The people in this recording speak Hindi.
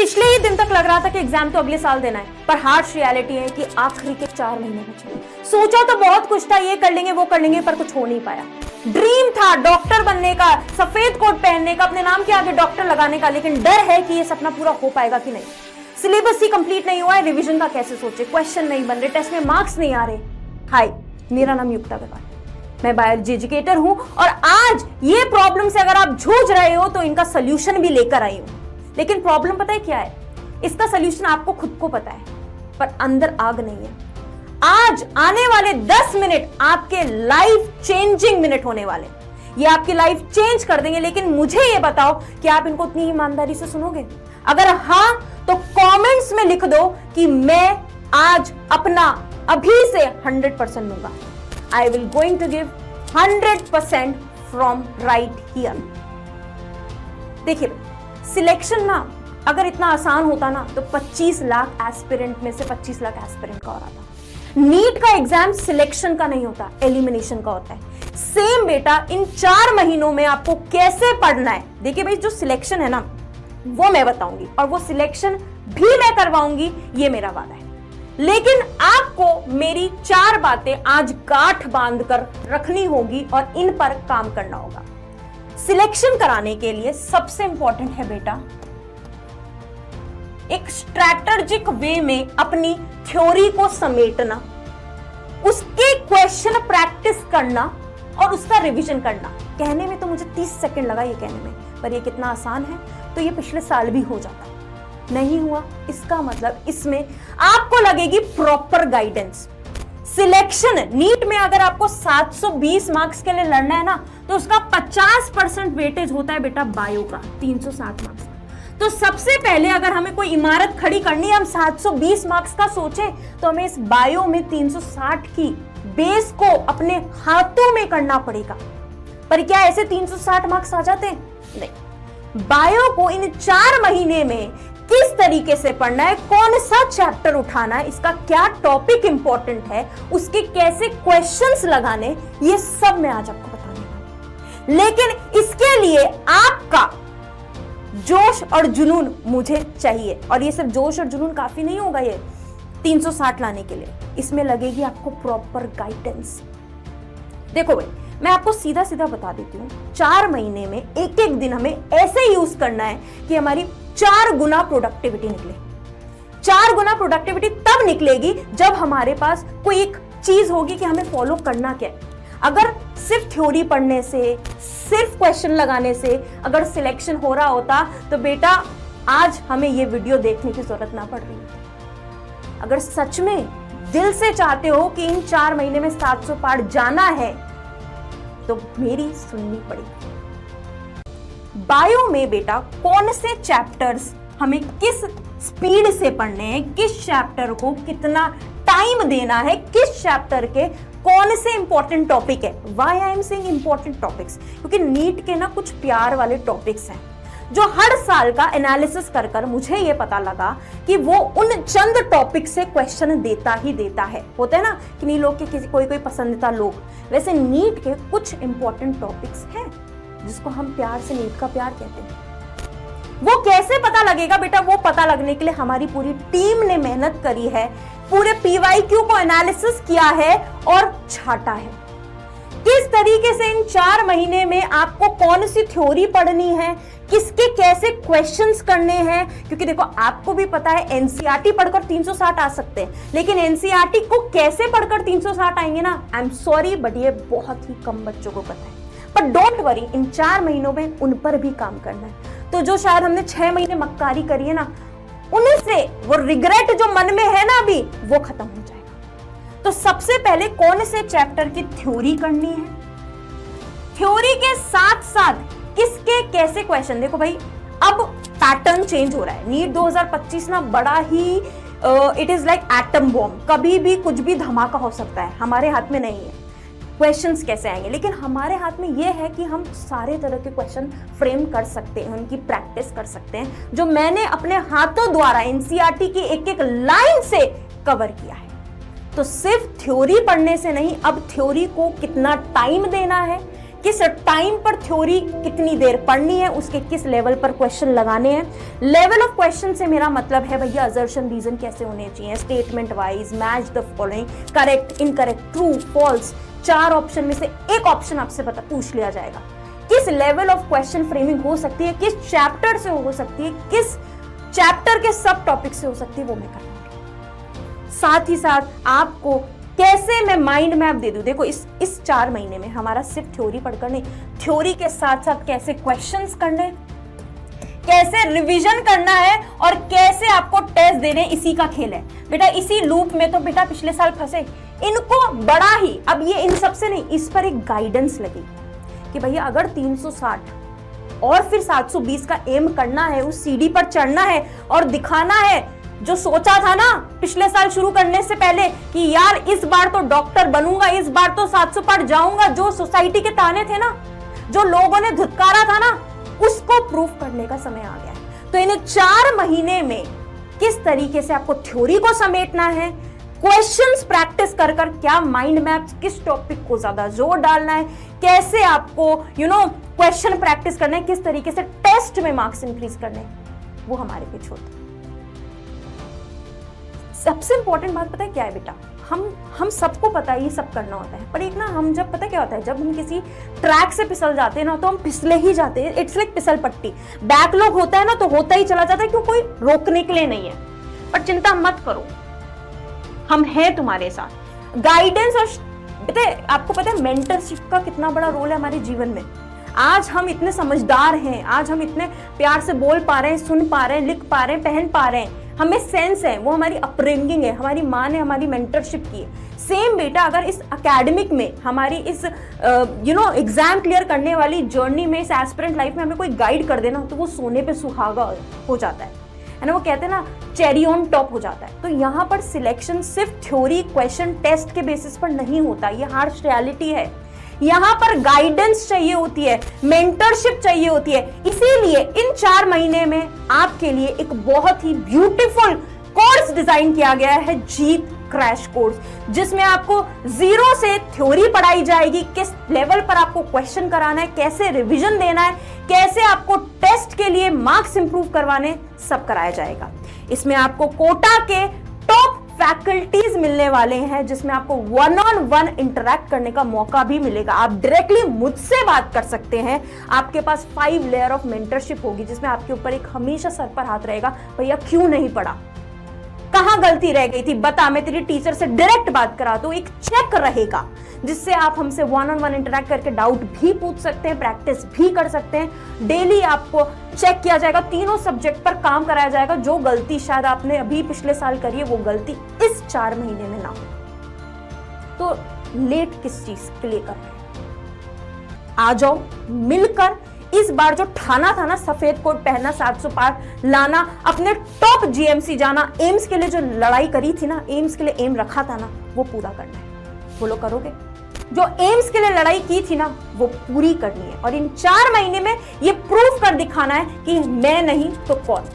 पिछले ही दिन तक लग रहा था कि एग्जाम तो अगले साल देना है, पर हार्श रियलिटी है कि आखिरी के 4 महीने बचे। सोचा तो बहुत कुछ था, ये कर लेंगे वो कर लेंगे, पर कुछ हो नहीं पाया। ड्रीम था डॉक्टर बनने का, सफेद कोट पहनने का, अपने नाम के आगे डॉक्टर लगाने का, लेकिन डर है कि ये सपना पूरा हो पाएगा कि नहीं। सिलेबस ही कंप्लीट नहीं हुआ है, रिवीजन का कैसे सोचे, क्वेश्चन नहीं बन रहे, टेस्ट में मार्क्स नहीं आ रहे। हाय, मेरा नाम युक्ता अग्रवाल, मैं बायोलॉजी एजुकेटर हूं और आज ये प्रॉब्लम से अगर आप जूझ रहे हो तो इनका सोल्यूशन भी लेकर आई हूं। लेकिन प्रॉब्लम पता है क्या है? इसका सोल्यूशन आपको खुद को पता है, पर अंदर आग नहीं है। आज आने वाले 10 मिनट आपके लाइफ चेंजिंग मिनट होने वाले, ये आपकी लाइफ चेंज कर देंगे। लेकिन मुझे ये बताओ कि आप इनको उतनी ईमानदारी से सुनोगे? अगर हाँ तो कमेंट्स में लिख दो कि मैं आज अपना अभी से 100% दूंगा। I will going to give 100% from right here. देखिए, सिलेक्शन ना अगर इतना आसान होता ना तो 25 लाख एस्पिरेंट में से 25 लाख एस्पिरेंट का हो रहा था। नीट का एग्जाम सिलेक्शन का नहीं होता, एलिमिनेशन का होता है। सेम बेटा, इन 4 महीनों में आपको कैसे पढ़ना है, देखिए भाई, जो सिलेक्शन है ना वो मैं बताऊंगी और वो सिलेक्शन भी मैं करवाऊंगी, ये मेरा वादा है। लेकिन आपको मेरी 4 बातें आज गांठ बांध कर रखनी होगी और इन पर काम करना होगा। सिलेक्शन कराने के लिए सबसे इंपॉर्टेंट है बेटा एक स्ट्रैटेजिक वे में अपनी थ्योरी को समेटना, उसके क्वेश्चन प्रैक्टिस करना और उसका रिवीजन करना। कहने में तो मुझे 30 सेकंड लगा ये कहने में, पर ये कितना आसान है, तो ये पिछले साल भी हो जाता। नहीं हुआ, इसका मतलब इसमें आपको लगेगी प्रॉपर गाइडेंस। सिलेक्शन नीट में अगर आपको 720 मार्क्स के लिए लड़ना है ना, तो उसका 50% वेटेज होता है बेटा बायो का, 360 मार्क्स का। तो सबसे पहले अगर हमें कोई इमारत खड़ी करनी है, हम 720 मार्क्स का सोचें, तो हमें इस बायो में 360 की बेस को अपने हाथों में करना पड़ेगा। पर क्या ऐसे 360 मार्क्स आ जाते? नहीं। बायो को इन 4 महीने में किस तरीके से पढ़ना है, कौन सा चैप्टर उठाना है, इसका क्या टॉपिक इंपॉर्टेंट है, उसके कैसे क्वेश्चंस लगाने, ये सब मैं आज आपको बताने वाली हूं। लेकिन इसके लिए आपका जोश और जुनून मुझे चाहिए, और ये सिर्फ जोश और जुनून काफी नहीं होगा ये 360 लाने के लिए, इसमें लगेगी आपको प्रॉपर गाइडेंस। देखो भाई, मैं आपको सीधा सीधा बता देती हूँ, 4 महीने में एक एक दिन हमें ऐसे यूज करना है कि हमारी 4 गुना प्रोडक्टिविटी निकले। 4 गुना प्रोडक्टिविटी तब निकलेगी जब हमारे पास कोई एक चीज होगी कि हमें फॉलो करना क्या है। अगर सिर्फ थ्योरी पढ़ने से, सिर्फ क्वेश्चन लगाने से अगर सिलेक्शन हो रहा होता तो बेटा आज हमें ये वीडियो देखने की जरूरत ना पड़ रही है। अगर सच में दिल से चाहते हो कि इन 4 महीने में 700 पार जाना है तो मेरी सुननी पड़ेगी। बायो में बेटा कौन से चैप्टर्स हमें किस स्पीड से पढ़ने हैं, किस चैप्टर को कितना टाइम देना है, किस चैप्टर के कौन से इंपॉर्टेंट टॉपिक है। Why I am saying important topics, क्योंकि नीट के ना कुछ प्यार वाले टॉपिक्स हैं जो हर साल का एनालिसिस कर कर मुझे ये पता लगा कि वो उन चंद टॉपिक से क्वेश्चन देता ही देता है। होता है ना कि नहीं लोग के किसी कोई कोई पसंदीदा लोग, वैसे नीट के कुछ इंपॉर्टेंट टॉपिक्स हैं जिसको हम प्यार से नीट का प्यार कहते हैं। वो कैसे पता लगेगा बेटा? वो पता लगने के लिए हमारी पूरी टीम ने मेहनत करी है, पूरे PYQ को एनालिसिस किया है और छाटा है। किस तरीके से इन 4 महीने में आपको कौन सी थ्योरी पढ़नी है, किसके कैसे क्वेश्चंस करने हैं। क्योंकि देखो, आपको भी पता है NCERT पढ़कर 360 आ सकते हैं, लेकिन NCERT को कैसे पढ़कर 360 आएंगे ना, आई एम सॉरी बट ये बहुत ही कम बच्चों को पता है। पर डोंट वरी, इन 4 महीनों में उन पर भी काम करना है। तो जो शायद हमने 6 महीने मक्कारी करी है ना, उनसे वो रिग्रेट जो मन में है ना अभी, वो खत्म हो जाएगा। तो सबसे पहले कौन से चैप्टर की थ्योरी करनी है, थ्योरी के साथ साथ किसके कैसे क्वेश्चन। देखो भाई, अब पैटर्न चेंज हो रहा है। नीट 2025 ना बड़ा ही it is like atom bomb, कभी भी कुछ भी धमाका हो सकता है। हमारे हाथ में नहीं है क्वेश्चंस कैसे आएंगे, लेकिन हमारे हाथ में यह है कि हम सारे तरह के क्वेश्चन फ्रेम कर सकते हैं, उनकी प्रैक्टिस कर सकते हैं, जो मैंने अपने हाथों द्वारा NCERT की एक एक लाइन से कवर किया है। तो सिर्फ थ्योरी पढ़ने से नहीं, अब थ्योरी को कितना टाइम देना है, किस टाइम पर थ्योरी कितनी देर पढ़नी है, उसके किस लेवल पर क्वेश्चन लगाने हैं। लेवल ऑफ क्वेश्चन से मेरा मतलब है भैया असर्शन रीजन कैसे होने चाहिए, statement wise, match the following, correct, incorrect, true, false, 4 option में से एक ऑप्शन आपसे पूछ लिया जाएगा। किस लेवल ऑफ क्वेश्चन फ्रेमिंग हो सकती है, किस चैप्टर से हो सकती है, किस चैप्टर के सब टॉपिक से हो सकती है, वो मैं करूंगी। साथ ही साथ आपको कैसे मैं माइंड मैप दे दूं। देखो इस 4 महीने में हमारा सिर्फ थ्योरी पढ़कर नहीं, थ्योरी के साथ साथ कैसे क्वेश्चंस करने, कैसे रिवीजन करना है और कैसे आपको टेस्ट देने, इसी का खेल है बेटा। इसी लूप में तो बेटा पिछले साल फंसे, इनको बड़ा ही, अब ये इन सबसे नहीं, इस पर एक गाइडेंस लगी कि भैया अगर 360 और फिर 720 का एम करना है, उस सीढ़ी पर चढ़ना है और दिखाना है जो सोचा था ना पिछले साल शुरू करने से पहले कि यार इस बार तो डॉक्टर बनूंगा, इस बार तो 700 पार जाऊंगा, जो सोसाइटी के ताने थे ना, जो लोगों ने धुतकारा था ना, उसको प्रूफ करने का समय आ गया है। तो इन 4 महीने में किस तरीके से आपको थ्योरी को समेटना है, क्वेश्चंस प्रैक्टिस कर कर क्या माइंड मैप, किस टॉपिक को ज्यादा जोर डालना है, कैसे आपको क्वेश्चन प्रैक्टिस करना है, किस तरीके से टेस्ट में मार्क्स इंक्रीज करने हैं, वो हमारे पे छोड़ दो। सबसे इंपॉर्टेंट बात पता है क्या है बेटा, हम सबको पता है ये सब करना होता है, पर एक ना हम जब पता क्या होता है, जब हम किसी ट्रैक से फिसल जाते हैं ना तो हम फिसले ही जाते हैं। इट्स लाइक फिसल पट्टी, बैकलॉग होता है ना तो होता ही चला जाता है, क्यों, कोई रोकने के लिए नहीं है। पर चिंता मत करो, हम हैं तुम्हारे साथ। गाइडेंस और पता है, आपको पता है मेंटरशिप का कितना बड़ा रोल है हमारे जीवन में। आज हम इतने समझदार हैं, आज हम इतने प्यार से बोल पा रहे हैं, सुन पा रहे हैं, लिख पा रहे हैं, पहन पा रहे हैं, हमें सेंस है, वो हमारी अपब्रिंगिंग है, हमारी माँ ने हमारी मेंटरशिप की है। सेम बेटा अगर इस एकेडमिक में, हमारी इस एग्जाम क्लियर करने वाली जर्नी में, इस एस्पिरेंट लाइफ में हमें कोई गाइड कर देना तो वो सोने पे सुहागा हो जाता है ना, वो कहते हैं ना चेरी ऑन टॉप हो जाता है। तो यहाँ पर सिलेक्शन सिर्फ थ्योरी, क्वेश्चन, टेस्ट के बेसिस पर नहीं होता, ये हार्श रियलिटी है। यहाँ पर गाइडेंस चाहिए होती है, मेंटरशिप चाहिए होती है। इसीलिए इन 4 महीने में आपके लिए एक बहुत ही ब्यूटीफुल कोर्स डिजाइन किया गया है, जीत क्रैश कोर्स, जिसमें आपको 0 से थ्योरी पढ़ाई जाएगी, किस लेवल पर आपको क्वेश्चन कराना है, कैसे रिवीजन देना है, कैसे आपको टेस्ट के लिए मार्क्स इंप्रूव करवाने, सब कराया जाएगा। इसमें आपको कोटा के टॉप फैकल्टीज मिलने वाले हैं, जिसमें आपको 1-on-1 इंटरैक्ट करने का मौका भी मिलेगा। आप डायरेक्टली मुझसे बात कर सकते हैं। आपके पास 5 लेयर ऑफ मेंटरशिप होगी, जिसमें आपके ऊपर एक हमेशा सर पर हाथ रहेगा, भैया क्यों नहीं पढ़ा, कहां गलती रह गई थी बता, मैं तेरी टीचर से डायरेक्ट बात करा दूं। एक चेक रहेगा जिससे आप हमसे 1-on-1 इंटरैक्ट करके डाउट भी पूछ सकते हैं, प्रैक्टिस भी कर सकते हैं। डेली आपको चेक किया जाएगा, तीनों सब्जेक्ट पर काम कराया जाएगा। जो गलती शायद आपने अभी पिछले साल करी है, वो गलती इस 4 महीने में ना हो। तो लेट किस चीज के लिए कर रहे हैं, आ जाओ मिलकर। इस बार जो ठाना था ना, सफेद कोट पहनना, 700 पार लाना, अपने टॉप जीएमसी जाना, एम्स के लिए जो लड़ाई करी थी ना, एम्स के लिए एम रखा था ना, वो पूरा करना है। बोलो करोगे? जो एम्स के लिए लड़ाई की थी ना, वो पूरी करनी है। और इन 4 महीने में ये प्रूफ कर दिखाना है कि मैं नहीं तो कौन।